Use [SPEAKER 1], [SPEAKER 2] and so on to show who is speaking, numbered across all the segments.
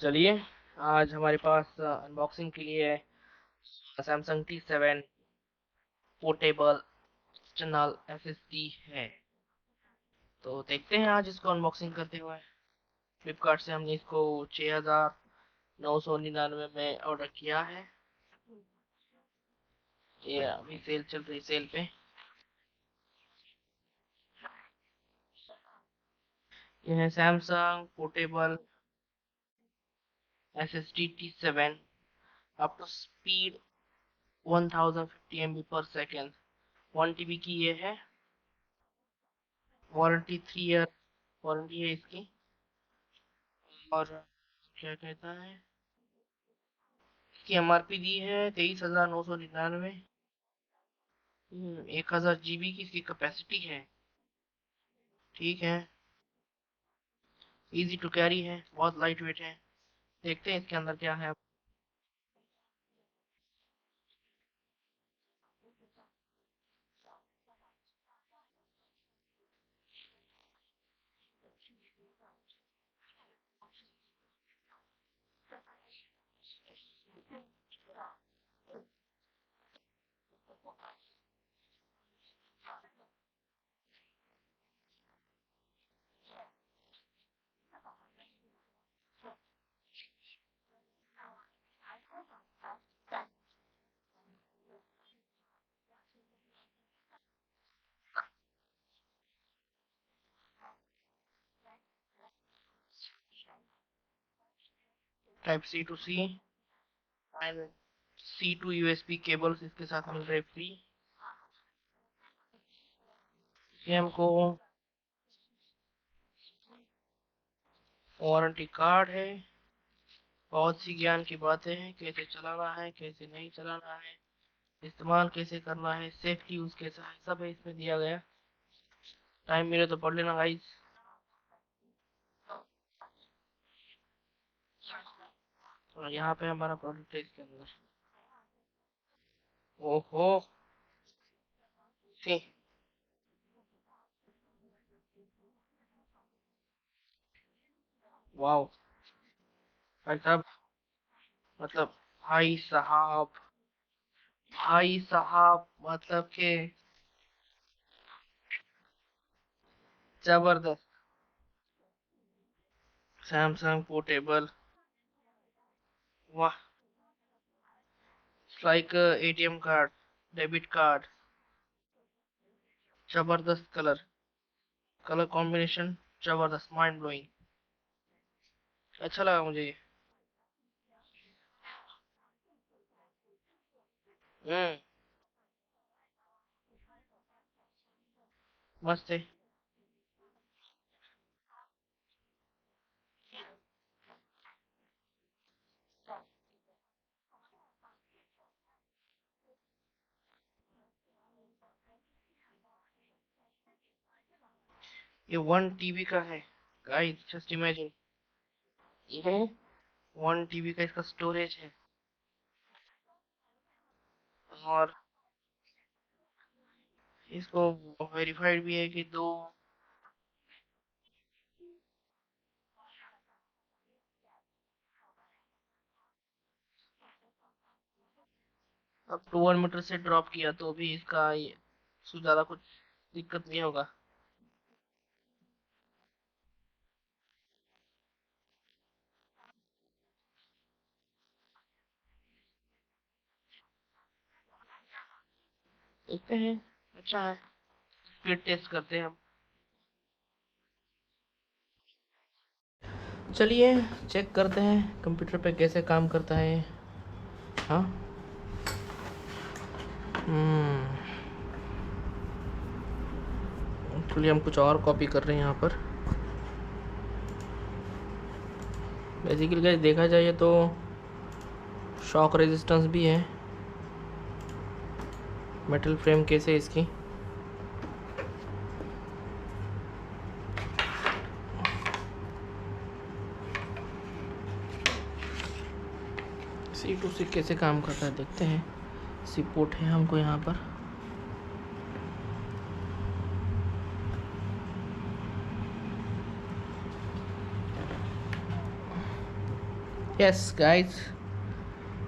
[SPEAKER 1] चलिए, आज हमारे पास अनबॉक्सिंग के लिए Samsung T7 portable external SSD है। तो देखते हैं आज इसको अनबॉक्सिंग करते हुए। फ्लिपकार्ट से हमने इसको 6,999 में ऑर्डर किया है। ये अभी सेल चल रही, सेल पे। ये है Samsung portable SSD T7 up to speed 1050 MB per second, 1 TB की ये है। वारंटी 3 ईयर वारंटी है इसकी। और क्या कहता है, इसकी MRP दी है 23,999। 1000 GB की इसकी कैपेसिटी है। ठीक है, इजी टू कैरी है, बहुत लाइट वेट है। देखते हैं इसके अंदर क्या है। Type C to C and C to USB cables इसके साथ मिल रहे फ्री। ये हमको वारंटी कार्ड है। बहुत सी ज्ञान की बातें हैं, कैसे चलाना है, कैसे नहीं चलाना है, इस्तेमाल कैसे करना है, सेफ्टी यूज कैसा है, सब है इसमें दिया गया। टाइम मिले तो पढ़ लेना गाइस। और यहाँ पे हमारा प्रोडक्ट है इसके अंदर। ओहो, सी वाओ भाई साहब, मतलब भाई साहब, भाई साहब मतलब के जबरदस्त। सैमसंग पोर्टेबल, वाह, like ATM card, debit card. जबरदस्त कलर, कलर कॉम्बिनेशन जबरदस्त, माइंड ब्लोइंग। अच्छा लगा मुझे ये। हम्म, मस्त है। ये 1 TB का है गाइस, जस्ट इमेजिन। ये 1 TB का इसका स्टोरेज है। और इसको वेरीफाइड भी है कि दो अब 2 मीटर से ड्रॉप किया तो भी इसका ये ज्यादा कुछ दिक्कत नहीं होगा। देखते हैं, अच्छा है। फिर टेस्ट करते हैं हम। चलिए चेक करते हैं कंप्यूटर पे कैसे काम करता है ये। हाँ, एक्चुअली हम कुछ और कॉपी कर रहे हैं यहाँ पर। बेसिकली गाइस देखा जाए तो शॉक रेजिस्टेंस भी है। मेटल फ्रेम कैसे इसकी, C to C कैसे काम करता है देखते हैं। सी पोर्ट है हमको यहाँ पर। यस गाइस,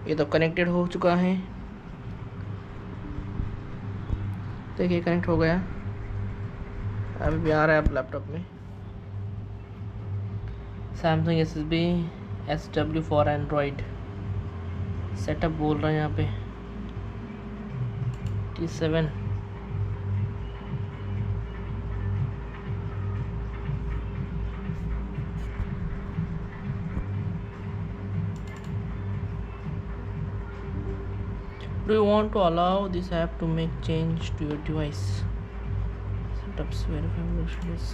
[SPEAKER 1] ये तो कनेक्टेड हो चुका है। देखिए कनेक्ट हो गया, अभी भी आ रहा है आप लैपटॉप में। Samsung SSB SW for Android setup बोल रहा है यहाँ पे T7। Do you want to allow this app to make change to your device? Setups verify this.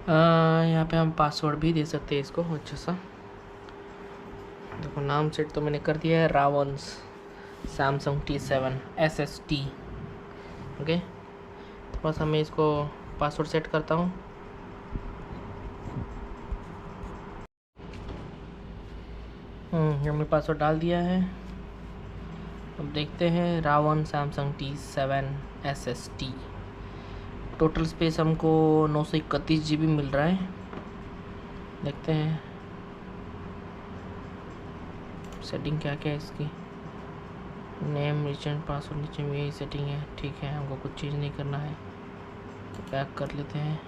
[SPEAKER 1] यहाँ पे हम पासवर्ड भी दे सकते हैं इसको अच्छा सा। देखो नाम सेट तो मैंने कर दिया है रावंस सैमसंग T7 SST। ओके, बस मैं इसको पासवर्ड सेट करता हूँ। हमने पासवर्ड डाल दिया है। अब देखते हैं Ravan Samsung T7 SST। Total space हमको 931 GB मिल रहा है। देखते हैं सेटिंग क्या क्या है इसकी। नेम रीसेंट पासवर्ड नीचे में यही सेटिंग है, ठीक है, हमको कुछ चेंज नहीं करना है तो बैक कर लेते हैं।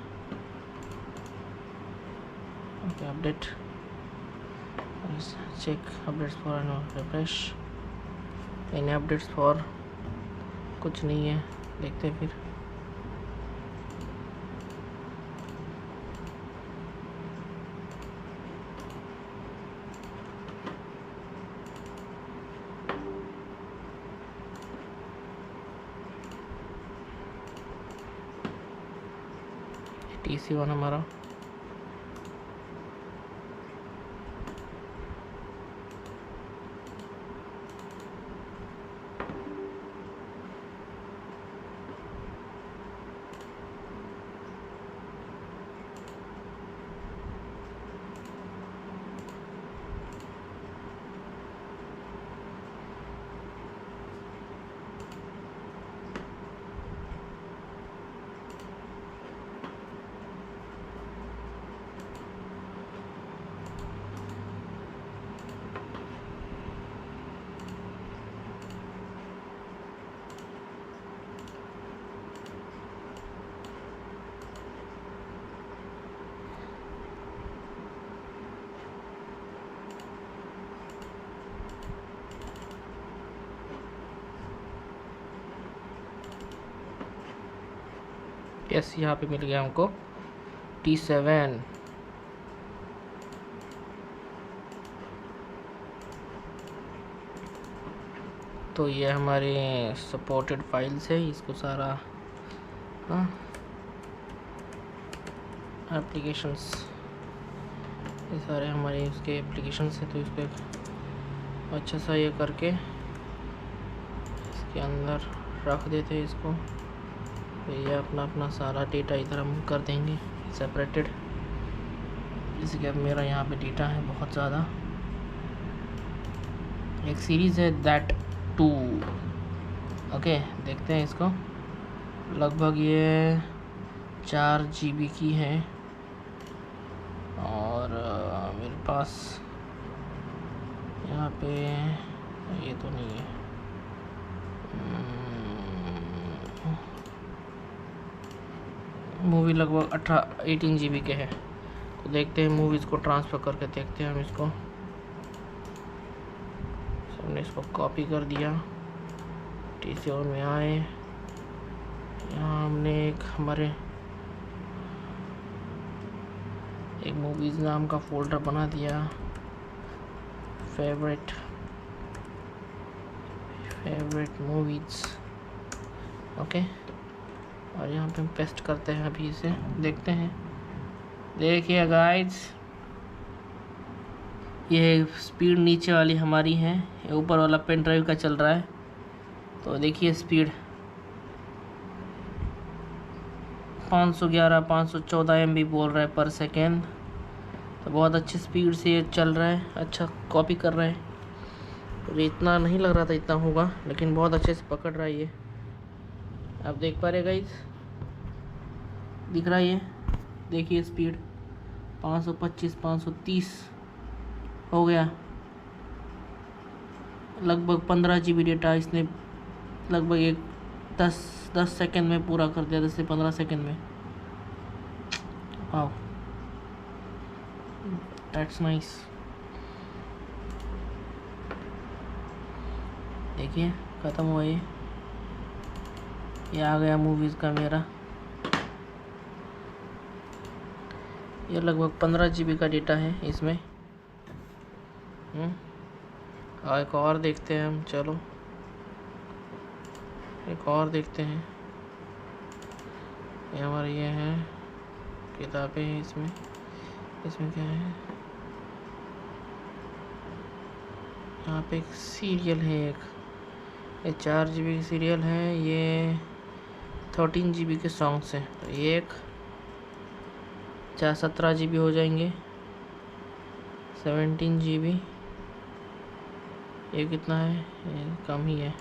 [SPEAKER 1] Okay, update check updates for refresh. Any updates for कुछ नहीं है, देखते हैं फिर। TC1 हमारा यस, यहाँ पे मिल गया हमको T7। तो ये हमारे सपोर्टेड फाइल्स है, इसको सारा एप्लीकेशंस, ये सारे हमारे उसके एप्लीकेशंस है। तो इस पर अच्छा सा ये करके इसके अंदर रख देते हैं इसको। तो ये अपना अपना सारा डेटा इधर हम कर देंगे सेपरेटेड। जैसे कि अब मेरा यहाँ पे डेटा है बहुत ज़्यादा। एक सीरीज़ है दैट 2। ओके, देखते हैं इसको। लगभग ये 4 GB की है। और मेरे पास यहाँ पे ये तो नहीं है। मूवी लगभग 18 GB के है। तो देखते हैं मूवीज़ को ट्रांसफ़र करके देखते हैं हम इसको। हमने इसको कॉपी कर दिया, TCL में आए, यहाँ हमने एक मूवीज़ नाम का फोल्डर बना दिया, फेवरेट मूवीज़। ओके, और यहाँ पे हम पेस्ट करते हैं। अभी इसे देखते हैं। देखिए गाइस, ये स्पीड नीचे वाली हमारी है, ये ऊपर वाला पेन ड्राइव का चल रहा है। तो देखिए स्पीड 511 514 MB बोल रहा है पर सेकेंड। तो बहुत अच्छी स्पीड से ये चल रहा है, अच्छा कॉपी कर रहा है। मुझे इतना नहीं लग रहा था इतना होगा, लेकिन बहुत अच्छे से पकड़ रहा है ये। आप देख पा रहे गाइस, दिख रहा है ये, देखिए स्पीड 525 530 हो गया। लगभग 15 GB डेटा इसने लगभग 10 सेकंड में पूरा कर दिया, 10 से 15 सेकंड में। Wow, that's nice. देखिए ख़त्म हुआ ये आ गया मूवीज़ का मेरा। ये लगभग 15 GB का डेटा है इसमें। और एक और देखते हैं हम, चलो एक और देखते हैं। ये हमारे ये हैं किताबें हैं इसमें क्या है, यहाँ पे एक सीरियल है, ये 4 GB की सीरियल है, ये 13 GB के सॉन्ग्स हैं। तो ये 17 GB हो जाएंगे, 17 GB। ये कितना है, ये कम ही है,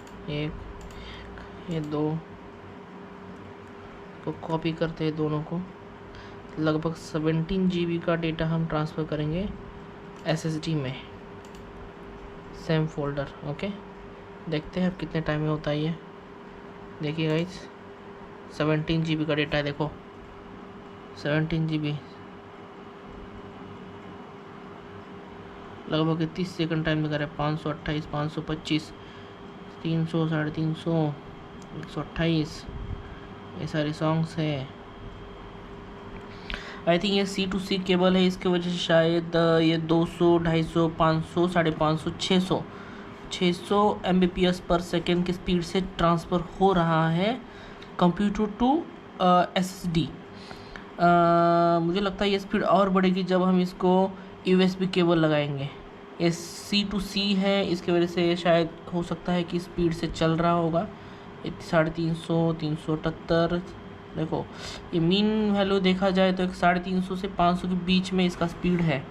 [SPEAKER 1] ये 2 को कॉपी करते हैं दोनों को। लगभग 17 GB का डेटा हम ट्रांसफ़र करेंगे SSD में, सेम फोल्डर। ओके, देखते हैं अब कितने टाइम में होता है ये। देखिए गाइस, 17 GB का डेटा है, देखो 17 GB, लगभग 30 सेकंड टाइम में कर रहे हैं। 528 525 300 350 128 ये सारे सॉन्ग्स हैं। आई थिंक ये C2C केबल है, इसके वजह से शायद ये 200 250 500 550 600 Mbps पर सेकेंड की स्पीड से ट्रांसफ़र हो रहा है कंप्यूटर टू SSD। मुझे लगता है ये स्पीड और बढ़ेगी जब हम इसको USB केबल लगाएंगे। ये C2C है, इसकी वजह से शायद हो सकता है कि स्पीड से चल रहा होगा। 350 378, देखो ये मीन वैल्यू देखा जाए तो 350 से 500 के बीच में इसका स्पीड है।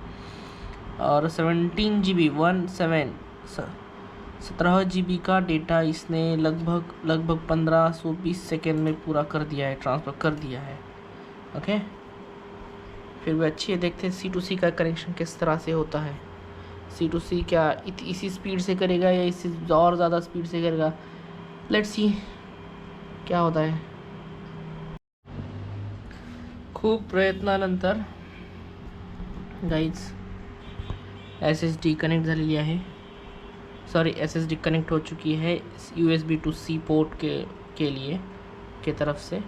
[SPEAKER 1] और 17 GB 17 GB का डेटा इसने लगभग 1520 सेकेंड में पूरा कर दिया है, ट्रांसफ़र कर दिया है। ओके, फिर भी अच्छी है। देखते हैं C2C का कनेक्शन किस तरह से होता है। C2C क्या इसी स्पीड से करेगा या इससे और ज़्यादा स्पीड से करेगा, लेट्स सी क्या होता है। खूप प्रयत्नानंतर गाइज SSD कनेक्ट झालेली आहे, सॉरी SSD कनेक्ट हो चुकी है USB to C पोर्ट के लिए के तरफ से।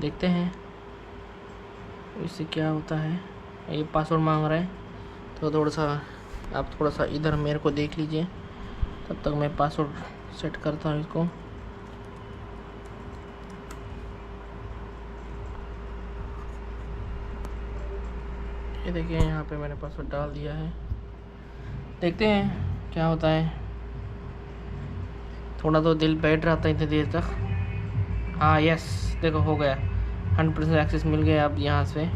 [SPEAKER 1] देखते हैं इससे क्या होता है। ये पासवर्ड मांग रहा है, तो आप थोड़ा सा इधर मेरे को देख लीजिए, तब तक मैं पासवर्ड सेट करता हूँ इसको। ये देखिए यहाँ पे मैंने पासवर्ड डाल दिया है, देखते हैं क्या होता है। थोड़ा तो दिल बैठ रहा था इतनी देर तक। हाँ यस, देखो हो गया, 100% एक्सेस मिल गया अब यहाँ से।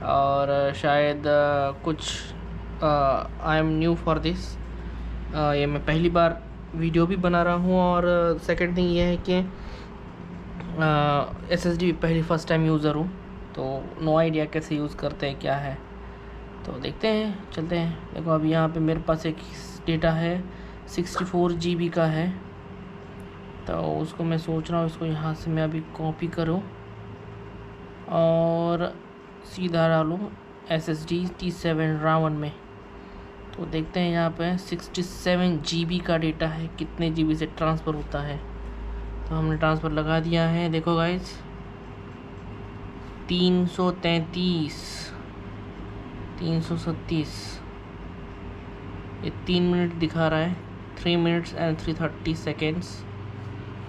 [SPEAKER 1] और शायद कुछ I am new for this, ये मैं पहली बार वीडियो भी बना रहा हूँ। और सेकंड थिंग ये है कि SSD पहली फ़र्स्ट टाइम यूज़र हूँ, तो नो आइडिया कैसे यूज़ करते हैं क्या है, तो देखते हैं, चलते हैं। देखो अभी यहाँ पे मेरे पास एक डेटा है 64 GB का है, तो उसको मैं सोच रहा हूँ इसको यहाँ से मैं अभी कॉपी करूँ और सीधा डालूँ SSD T7 RAM में। तो देखते हैं यहाँ पे 67 GB का डेटा है, कितने GB से ट्रांसफ़र होता है। तो हमने ट्रांसफ़र लगा दिया है, देखो गाइज 333 337, ये 3 मिनट दिखा रहा है, 3 मिनट्स एंड 330 सेकेंड्स।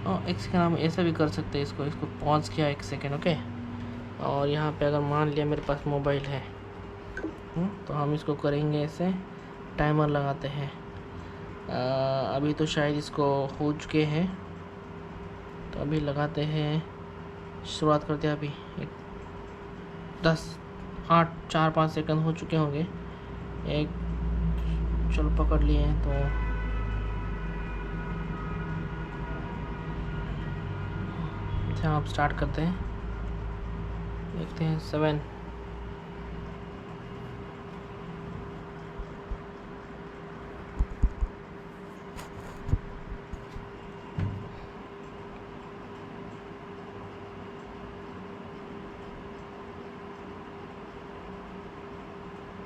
[SPEAKER 1] और एक सेकेंड हम ऐसा भी कर सकते हैं, इसको पॉज किया 1 सेकेंड, ओके। और यहाँ पे अगर मान लिया मेरे पास मोबाइल है, तो हम इसको करेंगे ऐसे, टाइमर लगाते हैं। अभी तो शायद इसको हो चुके हैं, तो अभी लगाते हैं, शुरुआत करते हैं। अभी 10 8 4-5 सेकंड हो चुके होंगे, एक चलो पकड़ लिए हैं। तो अच्छा आप स्टार्ट करते हैं, देखते हैं 7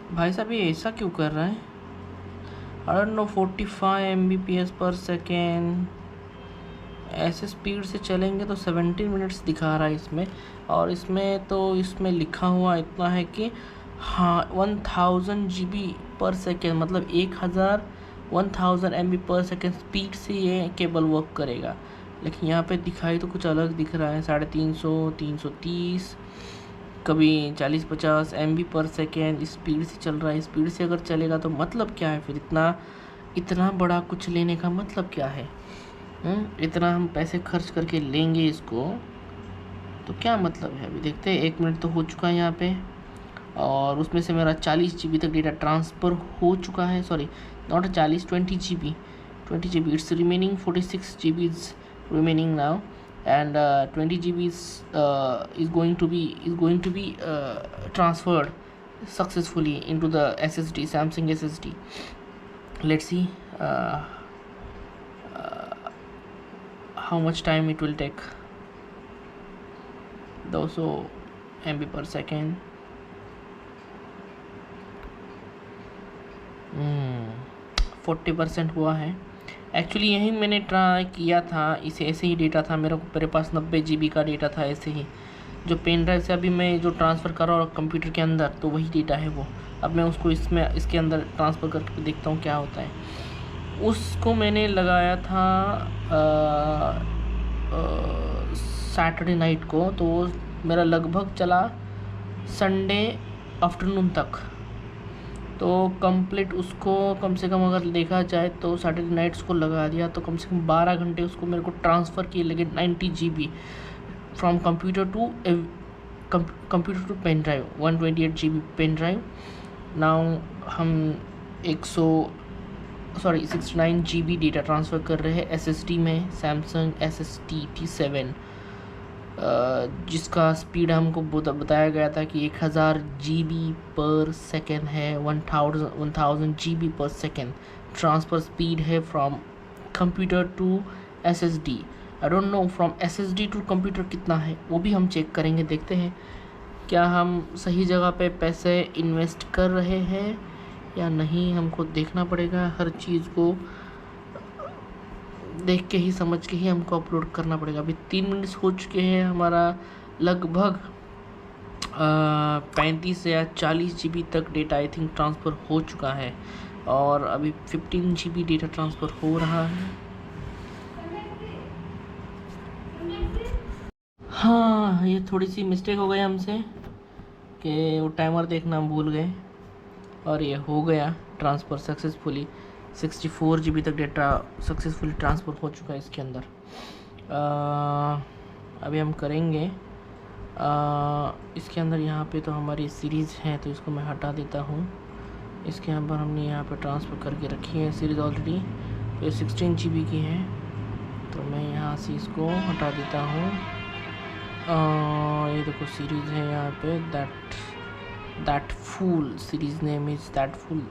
[SPEAKER 1] भाई साहब ये ऐसा क्यों कर रहा है? आई डोंट नो, 45 Mbps पर सेकेंड, ऐसे स्पीड से चलेंगे तो 17 मिनट्स दिखा रहा है इसमें। और इसमें लिखा हुआ इतना है कि हाँ 1000 GB पर सेकेंड, मतलब 1000 MB पर सेकेंड स्पीड से ये केबल वर्क करेगा। लेकिन यहाँ पे दिखाई तो कुछ अलग दिख रहा है, 350 330, कभी 40-50 MB पर सेकेंड स्पीड से चल रहा है। स्पीड से अगर चलेगा तो मतलब क्या है फिर, इतना बड़ा कुछ लेने का मतलब क्या है? इतना हम पैसे खर्च करके लेंगे इसको तो क्या मतलब है? अभी देखते हैं, 1 मिनट तो हो चुका है यहाँ पे, और उसमें से मेरा 40 GB तक डेटा ट्रांसफ़र हो चुका है। Sorry not 40, 20 GB, it's remaining 46 GB remaining now, and 20 GB is going to be transferred successfully into the SSD, Samsung SSD. Let's see how much time it will take. 200 MB per second. 40% हुआ है। Actually यही मैंने try किया था, इसे ऐसे ही data था मेरे पास 90 GB का डेटा था ऐसे ही, जो पेन ड्राइव से अभी मैं जो ट्रांसफ़र कर रहा हूँ कंप्यूटर के अंदर, तो वही डेटा है वो। अब मैं उसको इसके अंदर ट्रांसफ़र करके देखता हूँ क्या होता है। उसको मैंने लगाया था सैटरडे नाइट को, तो वो मेरा लगभग चला संडे आफ्टरनून तक। तो कंप्लीट उसको कम से कम अगर देखा जाए तो सैटरडे नाइट्स को लगा दिया तो कम से कम 12 घंटे उसको मेरे को ट्रांसफ़र किए लगे, 90 GB from computer to pen drive, 128 GB pen drive. Now हम 69 GB डेटा ट्रांसफ़र कर रहे हैं SSD में, सैमसंग SSD T7, जिसका स्पीड हमको बताया गया था कि 1000 GB पर सेकेंड है, 1000 GB per second transfer speed है from computer to SSD। I don't know from SSD to computer कितना है, वो भी हम चेक करेंगे। देखते हैं क्या हम सही जगह पे पैसे इन्वेस्ट कर रहे हैं या नहीं, हमको देखना पड़ेगा। हर चीज़ को देख के ही समझ के ही हमको अपलोड करना पड़ेगा। अभी 3 मिनट हो चुके हैं, हमारा लगभग 35 या 40 GB तक डेटा आई थिंक ट्रांसफ़र हो चुका है, और अभी 15 GB डेटा ट्रांसफ़र हो रहा है। हाँ ये थोड़ी सी मिस्टेक हो गई हमसे कि वो टाइमर देखना हम भूल गए, और ये हो गया ट्रांसफ़र सक्सेसफुली। 64 GB तक डेटा सक्सेसफुली ट्रांसफ़र हो चुका है इसके अंदर। अभी हम करेंगे इसके अंदर, यहाँ पे तो हमारी सीरीज़ है तो इसको मैं हटा देता हूँ। इसके अंदर हमने यहाँ पे ट्रांसफ़र करके रखी है सीरीज़ ऑलरेडी, तो ये 16 GB की है, तो मैं यहाँ से इसको हटा देता हूँ ये देखो सीरीज़ है यहाँ पे, that fool series name is that fool.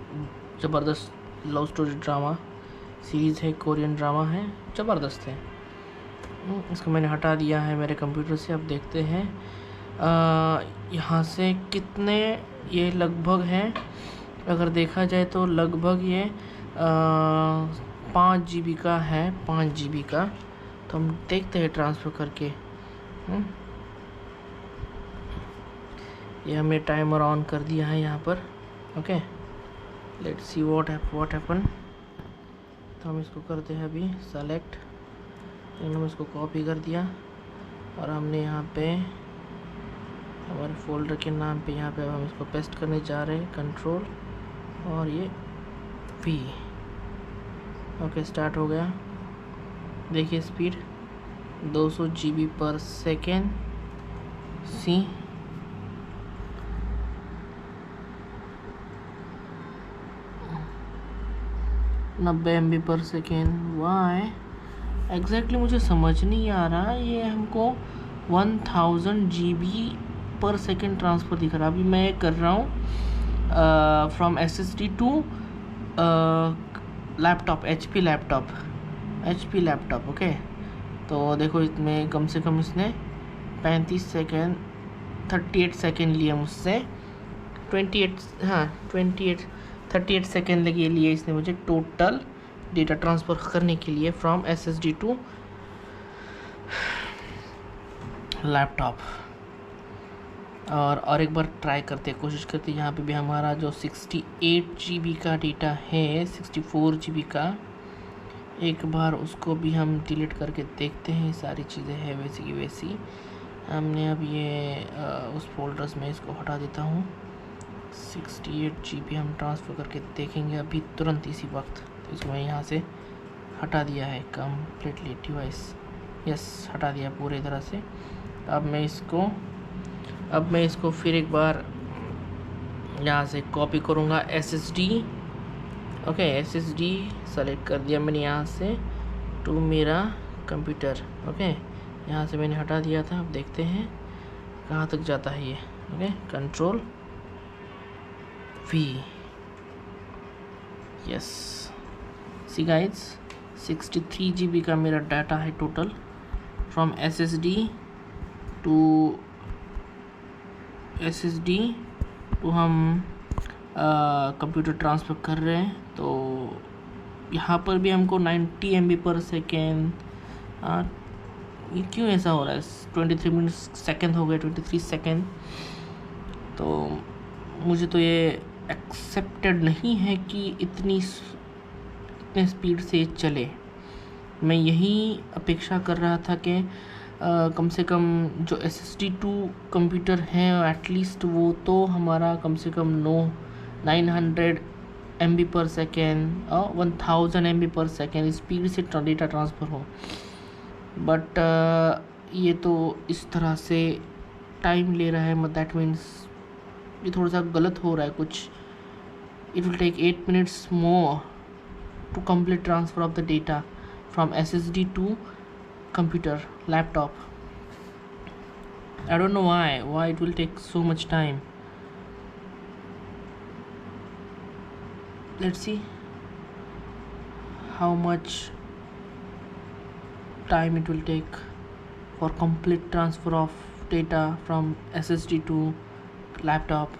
[SPEAKER 1] ज़बरदस्त लव स्टोरी ड्रामा सीरीज़ है, कोरियन ड्रामा है, ज़बरदस्त है। इसको मैंने हटा दिया है मेरे कंप्यूटर से। अब देखते हैं यहाँ से कितने ये लगभग हैं। अगर देखा जाए तो लगभग ये 5 GB का है, 5 GB का। तो हम देखते हैं ट्रांसफ़र करके। ये हमने टाइमर ऑन कर दिया है यहाँ पर। Okay, let's see what happen. तो हम इसको करते हैं अभी सेलेक्ट, हमने इसको कॉपी कर दिया और हमने यहाँ पे हमारे फोल्डर के नाम पे यहाँ पे हम इसको पेस्ट करने जा रहे हैं, कंट्रोल और ये V। ओके, स्टार्ट हो गया। देखिए speed 200 GB per second. C 90 MB per second. Why exactly मुझे समझ नहीं आ रहा। ये हमको 1000 GB पर सेकेंड ट्रांसफ़र दिख रहा है। अभी मैं कर रहा हूँ from SSD to laptop, HP laptop. Okay, तो देखो इसमें कम से कम इसने 35 सेकेंड 38 सेकेंड लिए मुझसे। 38 सेकेंड लगे लिए इसने मुझे टोटल डेटा ट्रांसफ़र करने के लिए फ्रॉम SSD टू लैपटॉप। और एक बार ट्राई करते, कोशिश करते। यहाँ पे भी हमारा जो 68 GB का डेटा है, 64 GB का, एक बार उसको भी हम डिलीट करके देखते हैं। सारी चीज़ें हैं वैसी की वैसी। हमने अब ये उस फोल्डर्स में इसको हटा देता हूँ। 68 GB हम ट्रांसफ़र करके देखेंगे अभी तुरंत इसी वक्त। तो इसको मैं यहाँ से हटा दिया है कम्प्लीटली डिवाइस। यस, हटा दिया पूरी तरह से। अब मैं इसको फिर एक बार यहाँ से कॉपी करूँगा SSD। ओके, SSD सेलेक्ट कर दिया मैंने यहाँ से टू मेरा कंप्यूटर। ओके, यहाँ से मैंने हटा दिया था। अब देखते हैं कहाँ तक जाता है ये। Okay, control V। Yes, see guys, 63 GB का मेरा डाटा है टोटल फ्रॉम SSD टू हम कंप्यूटर ट्रांसफ़र कर रहे हैं। तो यहाँ पर भी हमको 90 MB पर सेकेंड। ये क्यों ऐसा हो रहा है? 23 मिनट्स सेकेंड हो गए, 23 सेकेंड। तो मुझे तो ये एक्सेप्टेड नहीं है कि इतने स्पीड से चले। मैं यही अपेक्षा कर रहा था कि कम से कम जो SSD टू कंप्यूटर हैं एटलीस्ट वो तो हमारा कम से कम 900 MB पर सेकेंड और 1000 MB पर सेकेंड स्पीड से डेटा ट्रांसफ़र हो। बट ये तो इस तरह से टाइम ले रहा है। दैट मीन्स ये थोड़ा सा गलत हो रहा है कुछ। It will take 8 minutes more to complete transfer of the data from SSD to computer laptop. I don't know why it will take so much time. Let's see how much time it will take for complete transfer of data from SSD to laptop.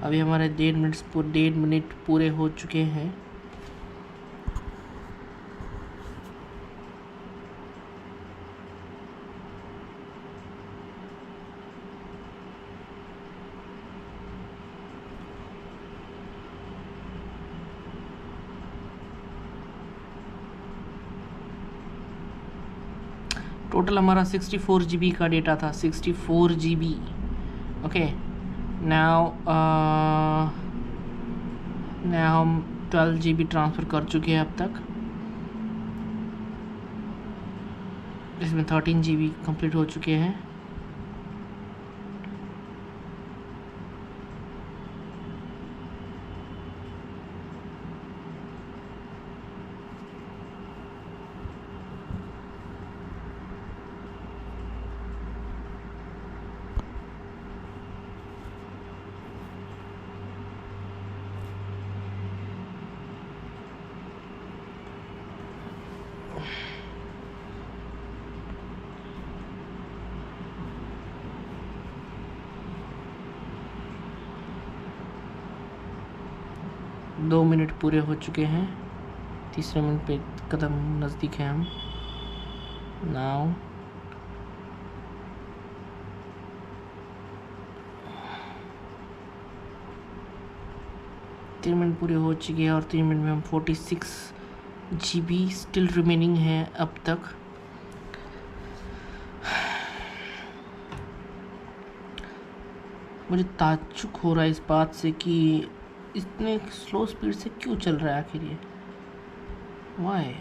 [SPEAKER 1] अभी हमारे 1.5 minute पूरे हो चुके हैं। Total हमारा 64 GB का data था, 64 GB। Okay, now हम 12 GB ट्रांसफ़र कर चुके हैं अब तक। इसमें 13 GB कंप्लीट हो चुके हैं। 2 मिनट पूरे हो चुके हैं, तीसरे मिनट पे कदम नज़दीक है हम। नाउ 3 मिनट पूरे हो चुके हैं और 3 मिनट में हम 46 GB स्टिल रिमेनिंग है अब तक। मुझे ताज्जुब हो रहा है इस बात से कि इतने स्लो स्पीड से क्यों चल रहा है आखिर ये, वाई।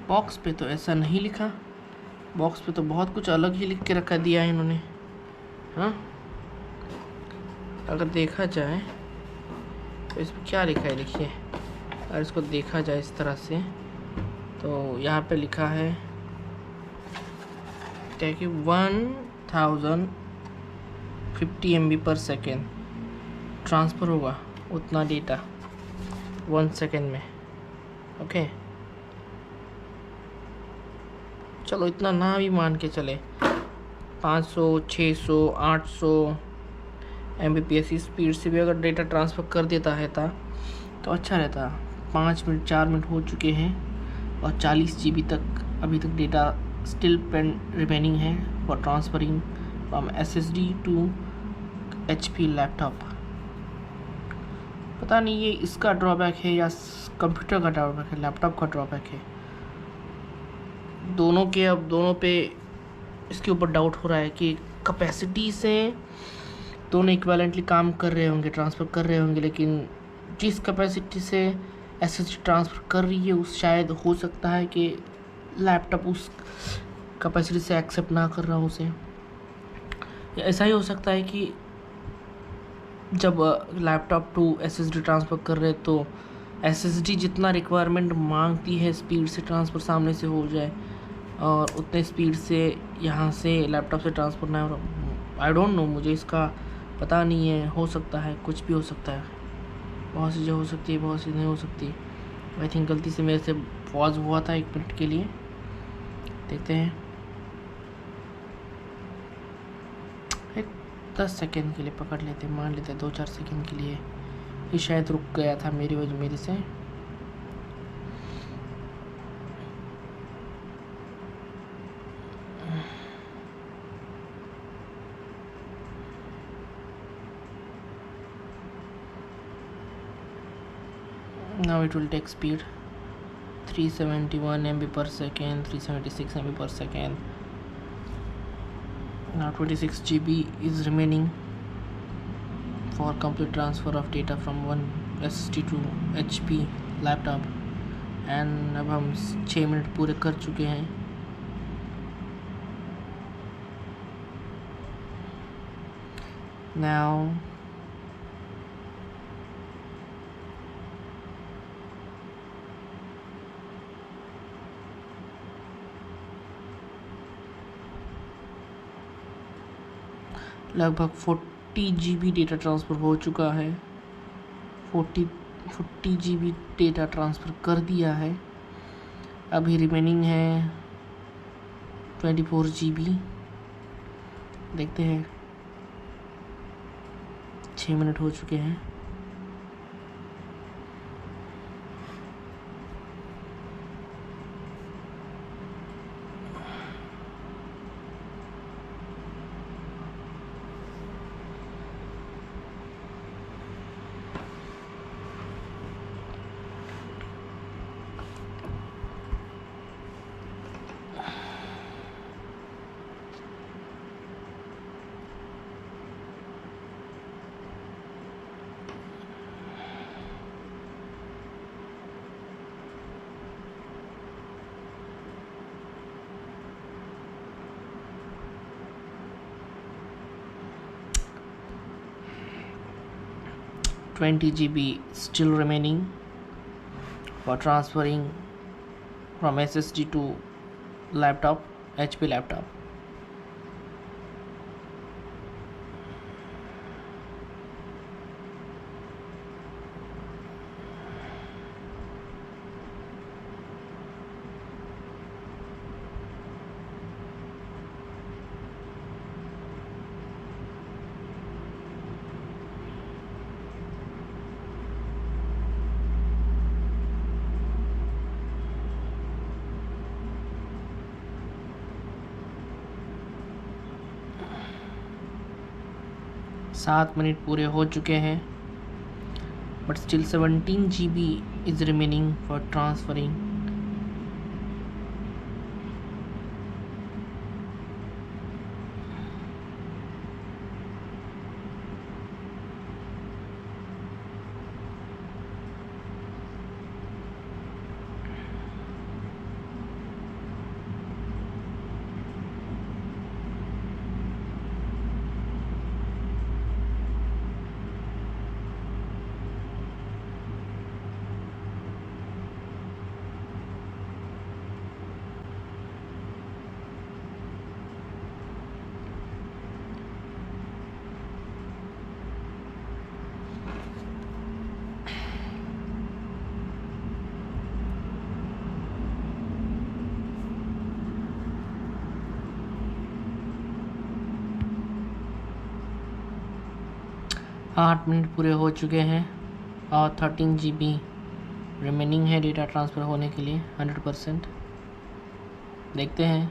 [SPEAKER 1] बॉक्स पे तो ऐसा नहीं लिखा, बॉक्स पे तो बहुत कुछ अलग ही लिख के रखा दिया है इन्होंने। हाँ, अगर देखा जाए तो इसमें क्या लिखा है, देखिए अगर इसको देखा जाए इस तरह से तो यहाँ पे लिखा है क्या कि 1050 MB/सेकेंड ट्रांसफ़र होगा, उतना डेटा 1 सेकेंड में। ओके, चलो इतना ना भी मान के चले, 500 600 800 MBPS स्पीड से भी अगर डेटा ट्रांसफ़र कर देता है तो अच्छा रहता। 5 मिनट 4 मिनट हो चुके हैं और 40 GB तक अभी तक डेटा स्टिल पेन रिमेनिंग है for transferring from SSD to HP laptop. पता नहीं ये इसका ड्रॉबैक है या कंप्यूटर का ड्रॉबैक है, लैपटॉप का ड्रॉबैक है, दोनों के। अब दोनों पे इसके ऊपर डाउट हो रहा है कि कैपेसिटी से दोनों इक्विवेलेंटली काम कर रहे होंगे, ट्रांसफ़र कर रहे होंगे, लेकिन जिस कैपेसिटी से SSD ट्रांसफ़र कर रही है उस शायद हो सकता है कि लैपटॉप उस कैपेसिटी से एक्सेप्ट ना कर रहा हो उसे। या ऐसा ही हो सकता है कि जब लैपटॉप टू SSD ट्रांसफ़र कर रहे तो SSD जितना रिक्वायरमेंट मांगती है स्पीड से ट्रांसफ़र सामने से हो जाए और उतने स्पीड से यहाँ से लैपटॉप से ट्रांसफ़र ना हो। आई डोंट नो, मुझे इसका पता नहीं है, हो सकता है, कुछ भी हो सकता है, बहुत सी चीज़ें हो सकती है, बहुत सी नहीं हो सकती। आई थिंक गलती से मेरे से पॉज हुआ था 1 मिनट के लिए, देखते हैं 10 सेकेंड के लिए पकड़ लेते, मान लेते 2-4 सेकेंड के लिए ये शायद रुक गया था मेरी वजह मेरे से। Now it will take speed 371 MB/second, 376 MB/second. Now 26 GB is remaining for complete transfer of data from one SSD to HP laptop. And अब हम 6 मिनट पूरे कर चुके हैं। Now लगभग 40 GB डेटा ट्रांसफ़र हो चुका है, 40 GB डेटा ट्रांसफ़र कर दिया है, अभी रिमेनिंग है 24 GB। देखते हैं, 6 मिनट हो चुके हैं। $20 GB still remaining for transferring from SSD to laptop, HP laptop. 7 minute पूरे हो चुके हैं, but still 17 GB is remaining for transferring. 8 minute पूरे हो चुके हैं और 13 GB रिमेनिंग है डेटा ट्रांसफ़र होने के लिए 100%। देखते हैं।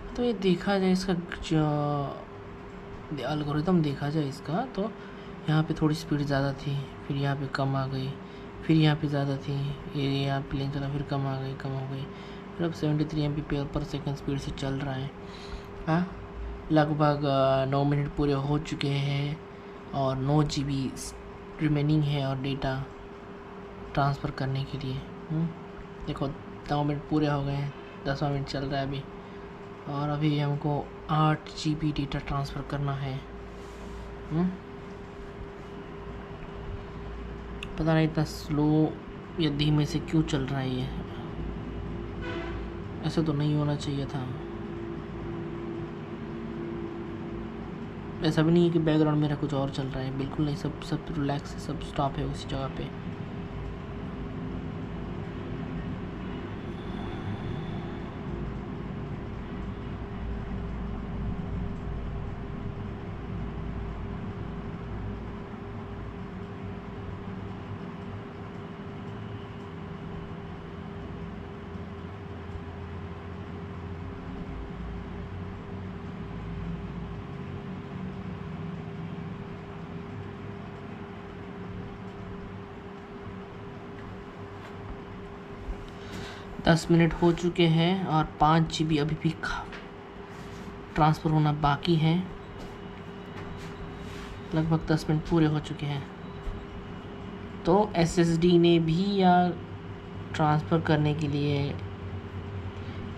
[SPEAKER 1] तो ये देखा जाए इसका जो एल्गोरिथम देखा जाए इसका, तो यहाँ पे थोड़ी स्पीड ज़्यादा थी, फिर यहाँ पे कम आ गई, फिर यहाँ पे ज़्यादा थी, ये यहाँ प्लेन चला, फिर कम आ गई, कम हो गई, फिर अब 73 MB/s स्पीड से चल रहा है। हाँ, लगभग 9 मिनट पूरे हो चुके हैं और 9 GB रिमेनिंग है और डेटा ट्रांसफ़र करने के लिए। देखो 9 मिनट पूरे हो गए हैं, 10वां मिनट चल रहा है अभी, और अभी हमको 8 GB डेटा ट्रांसफ़र करना है। पता नहीं इतना स्लो या धीमे से क्यों चल रहा है ये, ऐसे तो नहीं होना चाहिए था। ऐसा भी नहीं है कि बैकग्राउंड मेरा कुछ और चल रहा है, बिल्कुल नहीं, सब रिलैक्स है, सब स्टॉप है उसी जगह पे। दस मिनट हो चुके हैं और 5 GB अभी भी ट्रांसफ़र होना बाकी है। लगभग 10 मिनट पूरे हो चुके हैं। तो SSD ने भी या ट्रांसफ़र करने के लिए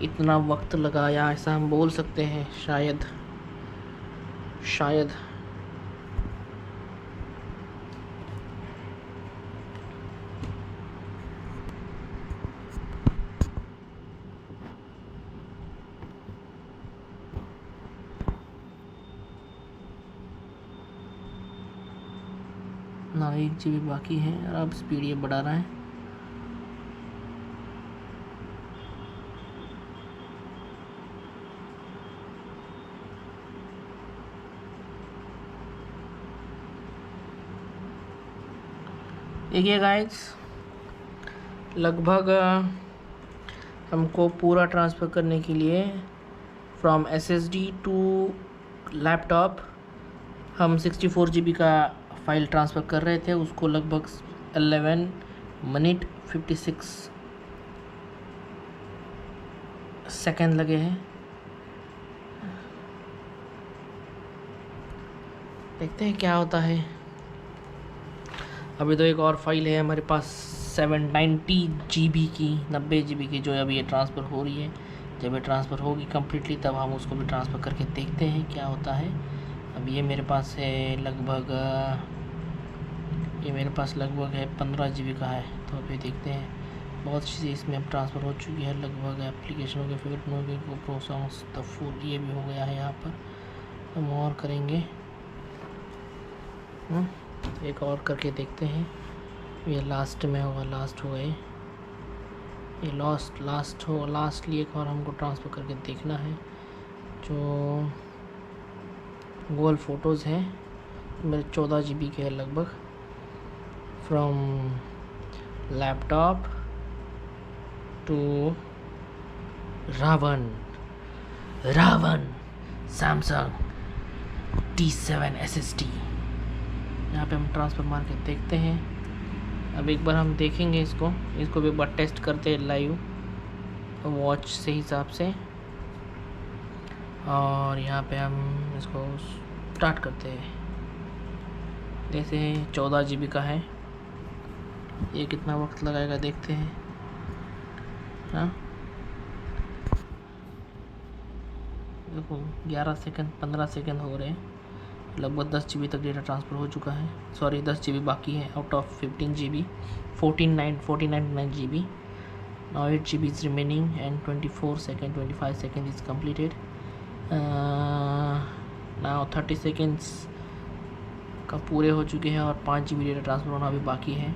[SPEAKER 1] इतना वक्त लगाया, ऐसा हम बोल सकते हैं, शायद। ना 1 GB बाकी है और अब स्पीड ये बढ़ा रहा है। देखिए गाइस, लगभग हमको पूरा ट्रांसफ़र करने के लिए फ्रॉम SSD टू लैपटॉप हम 64 GB का फ़ाइल ट्रांसफ़र कर रहे थे, उसको लगभग 11 मिनट 56 सेकेंड लगे हैं। देखते हैं क्या होता है। अभी तो एक और फाइल है हमारे पास 790 GB की, 90 GB की, जो अभी ये ट्रांसफ़र हो रही है। जब ये ट्रांसफ़र होगी कम्प्लीटली तब हम उसको भी ट्रांसफ़र करके देखते हैं क्या होता है। अब ये मेरे पास है लगभग 15 GB का है। तो अभी देखते हैं, बहुत चीज़ें इसमें अब ट्रांसफ़र हो चुकी है लगभग। एप्लीकेशन हो गया, फेवरेट मूवी को, प्रो सॉन्ग्स, द फुल, ये भी हो गया है यहाँ पर। हम और करेंगे, एक और करके देखते हैं। ये लास्ट में होगा, लास्ट हो गए। ये लास्टली एक और हमको ट्रांसफ़र करके देखना है। जो गूगल फ़ोटोज़ हैं मेरे 14 GB के है लगभग, फ्रॉम लैपटॉप टू रावण सैमसंग T7 SSD। यहाँ पे हम ट्रांसफ़र मार के देखते हैं। अब एक बार हम देखेंगे इसको भी एक बार टेस्ट करते हैं लाइव वॉच से हिसाब से, और यहाँ पे हम इसको स्टार्ट करते हैं। जैसे 14 GB का है, ये कितना वक्त लगाएगा देखते हैं। हाँ देखो 11 सेकंड 15 सेकंड हो रहे हैं, लगभग 10 GB तक डेटा ट्रांसफ़र हो चुका है। सॉरी 10 GB बाकी है out of 15 GB, 49.9 GB। Now 8 GB is remaining and 25 seconds is completed. Now 30 seconds का पूरे हो चुके हैं और 5 GB डेटा ट्रांसफ़र होना अभी बाकी है।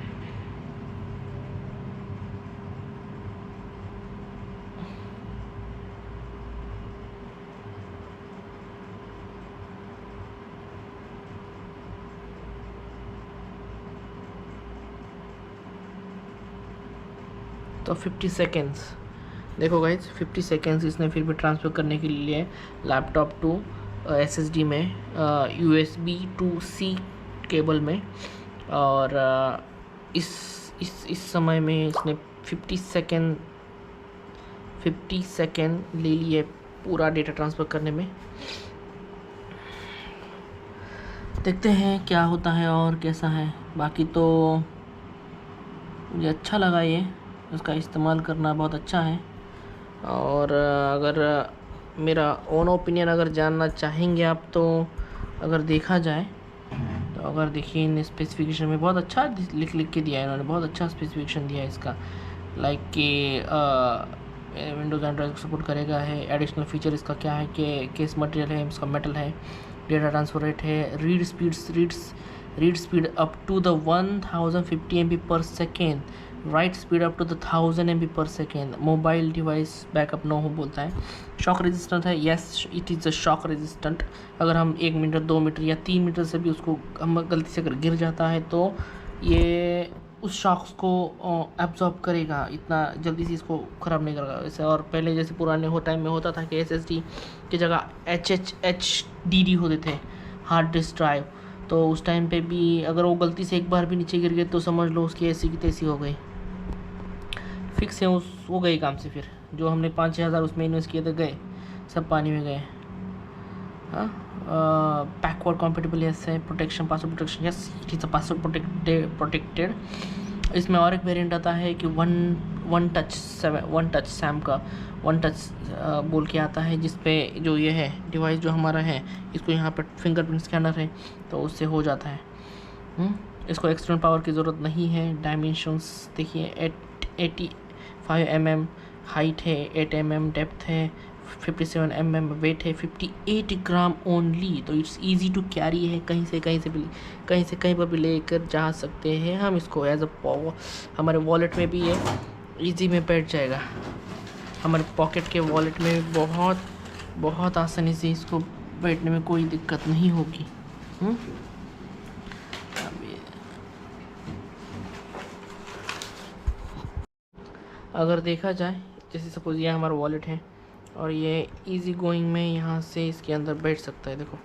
[SPEAKER 1] तो 50 सेकेंड्स देखो गाइज, 50 सेकेंड्स इसने फिर भी ट्रांसफ़र करने के लिए लैपटॉप टू SSD में USB to C केबल में, और इस समय में इसने 50 सेकेंड ले लिए पूरा डेटा ट्रांसफ़र करने में। देखते हैं क्या होता है और कैसा है। बाकी तो मुझे अच्छा लगा, ये उसका इस्तेमाल करना बहुत अच्छा है। और अगर मेरा ओन ओपिनियन अगर जानना चाहेंगे आप, तो अगर देखा जाए तो अगर देखिए इन स्पेसिफिकेशन में बहुत अच्छा लिख के दिया है इन्होंने, बहुत अच्छा स्पेसिफिकेशन दिया है इसका। लाइक कि विंडोज़ एंड्रॉइड सपोर्ट करेगा है। एडिशनल फीचर इसका क्या है कि केस मटेरियल है, इसका मेटल है। डेटा ट्रांसफर रेट है, read speed up to the 1050 MB per second, write speed up to the 1000 MB per second. Mobile device backup no हो बोलता है। शॉक रेजिस्टेंट है, yes it is a shock resistant. अगर हम 1 metre 2 metre या 3 metre से भी उसको हम गलती से अगर गिर जाता है तो ये उस शॉक्स को एब्जॉर्ब करेगा, इतना जल्दी से इसको ख़राब नहीं करेगा वैसे। और पहले जैसे पुराने टाइम में होता था कि SSD की जगह HDD होते थे, हार्ड डिस्क ड्राइव, तो उस टाइम पे भी अगर वो गलती से एक बार भी नीचे गिर गए तो समझ लो उसकी ऐसी की तैसी हो गई, फिक्स है हो गई काम से। फिर जो हमने 5-6 हज़ार उसमें इन्वेस्ट किए थे गए, सब पानी में गए। हाँ, बैकवर्ड कॉम्पेटेबल यस है। Protection, password protection yes, it is a password protected. इसमें और एक वेरिएंट आता है कि वन टच सैम का वन टच बोल के आता है, जिस पे जो ये है डिवाइस जो हमारा है, इसको यहाँ पर फिंगरप्रिंट स्कैनर है तो उससे हो जाता है। इसको एक्सटर्नल पावर की ज़रूरत नहीं है। डायमेंशंस देखिए, 85 mm हाइट है, 8 mm डेप्थ है, 57 mm वेट है, 58 ग्राम ओनली। तो इट्स इजी टू कैरी है, कहीं से कहीं पर भी लेकर जा सकते हैं हम इसको। एज अ हमारे वॉलेट में भी ये इजी में बैठ जाएगा, हमारे पॉकेट के वॉलेट में बहुत आसानी से इसको बैठने में कोई दिक्कत नहीं होगी। अगर देखा जाए, जैसे सपोज ये हमारा वॉलेट है और ये इजी गोइंग में यहाँ से इसके अंदर बैठ सकता है। देखो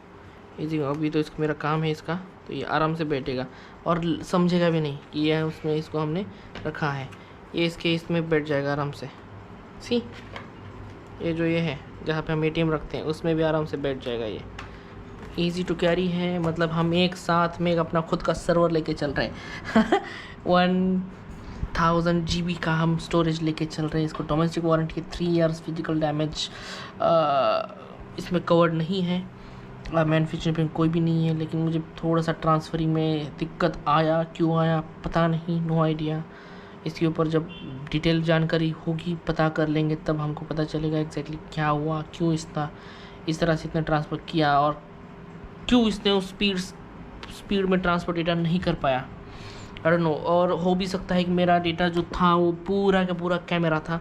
[SPEAKER 1] इजी, अभी तो इसका मेरा काम है इसका, तो ये आराम से बैठेगा और समझेगा भी नहीं कि ये उसमें इसको हमने रखा है। ये इसमें बैठ जाएगा आराम से। सी ये जो ये है जहाँ पे हम ATM रखते हैं उसमें भी आराम से बैठ जाएगा। ये ईज़ी टू कैरी है, मतलब हम एक साथ में अपना खुद का सर्वर लेके चल रहे हैं 1000 GB का हम स्टोरेज लेके चल रहे हैं। इसको domestic warranty 3 years, physical damage इसमें कवर्ड नहीं है, मैन्युफैक्चरिंग पे कोई भी नहीं है। लेकिन मुझे थोड़ा सा ट्रांसफरिंग में दिक्कत आया, क्यों आया पता नहीं, नो आइडिया। इसके ऊपर जब डिटेल जानकारी होगी पता कर लेंगे, तब हमको पता चलेगा एग्जैक्टली क्या हुआ, क्यों इस तरह से इतना ट्रांसफ़र किया और क्यों इसने उस स्पीड में ट्रांसफ़र डेटा नहीं कर पाया। आई डोंट नो, और हो भी सकता है कि मेरा डेटा जो था वो पूरा का पूरा कैमरा था,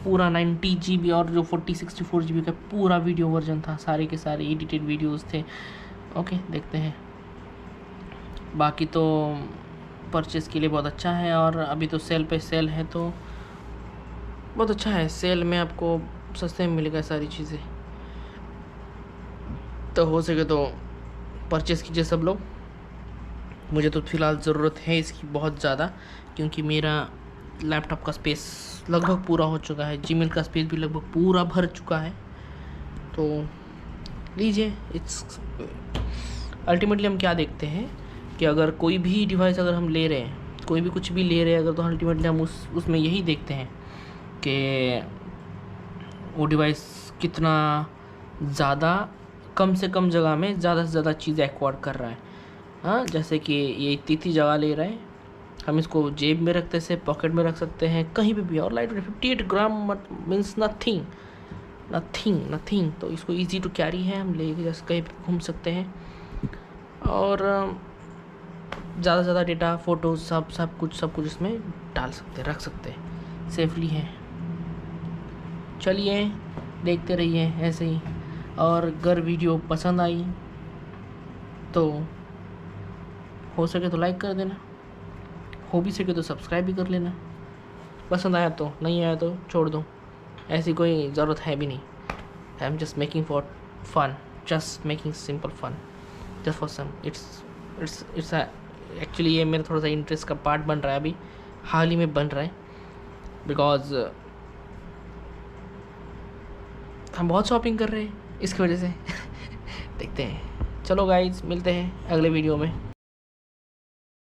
[SPEAKER 1] पूरा 90 GB और जो 64 GB का पूरा वीडियो वर्जन था, सारे के सारे एडिटेड वीडियोस थे। ओके, देखते हैं। बाकी तो परचेज़ के लिए बहुत अच्छा है, और अभी तो सेल पे सेल है तो बहुत अच्छा है। सेल में आपको सस्ते में मिलेगा सारी चीज़ें, तो हो सके तो परचेज़ कीजिए सब लोग। मुझे तो फ़िलहाल ज़रूरत है इसकी बहुत ज़्यादा, क्योंकि मेरा लैपटॉप का स्पेस लगभग पूरा हो चुका है, जीमेल का स्पेस भी लगभग पूरा भर चुका है। तो लीजिए, इट्स अल्टीमेटली हम क्या देखते हैं कि अगर कोई भी डिवाइस अगर हम ले रहे हैं, कोई भी कुछ भी ले रहे हैं अगर, तो अल्टीमेटली हम उसमें यही देखते हैं कि वो डिवाइस कितना ज़्यादा कम से कम जगह में ज़्यादा से ज़्यादा चीज़ें एक्वायर कर रहा है। हाँ, जैसे कि ये इतनी जगह ले रहा है, हम इसको जेब में रखते से पॉकेट में रख सकते हैं, कहीं पे भी। और light weight 58 gram means nothing nothing nothing. तो इसको इजी टू कैरी है, हम लेके जैसे कहीं पे घूम सकते हैं, और ज़्यादा से ज़्यादा डेटा, फ़ोटो, सब कुछ इसमें डाल सकते हैं, रख सकते हैं, सेफली है। चलिए, देखते रहिए ऐसे ही, और अगर वीडियो पसंद आई तो हो सके तो लाइक कर देना, हो भी सके तो सब्सक्राइब भी कर लेना। पसंद आया तो, नहीं आया तो छोड़ दो, ऐसी कोई ज़रूरत है भी नहीं। I am just making for fun, just making simple fun, just for some. It's actually ये मेरा थोड़ा सा इंटरेस्ट का पार्ट बन रहा है, अभी हाल ही में बन रहा है, बिकॉज हम बहुत शॉपिंग कर रहे हैं इसकी वजह से। देखते हैं। चलो गाइज, मिलते हैं अगले वीडियो में।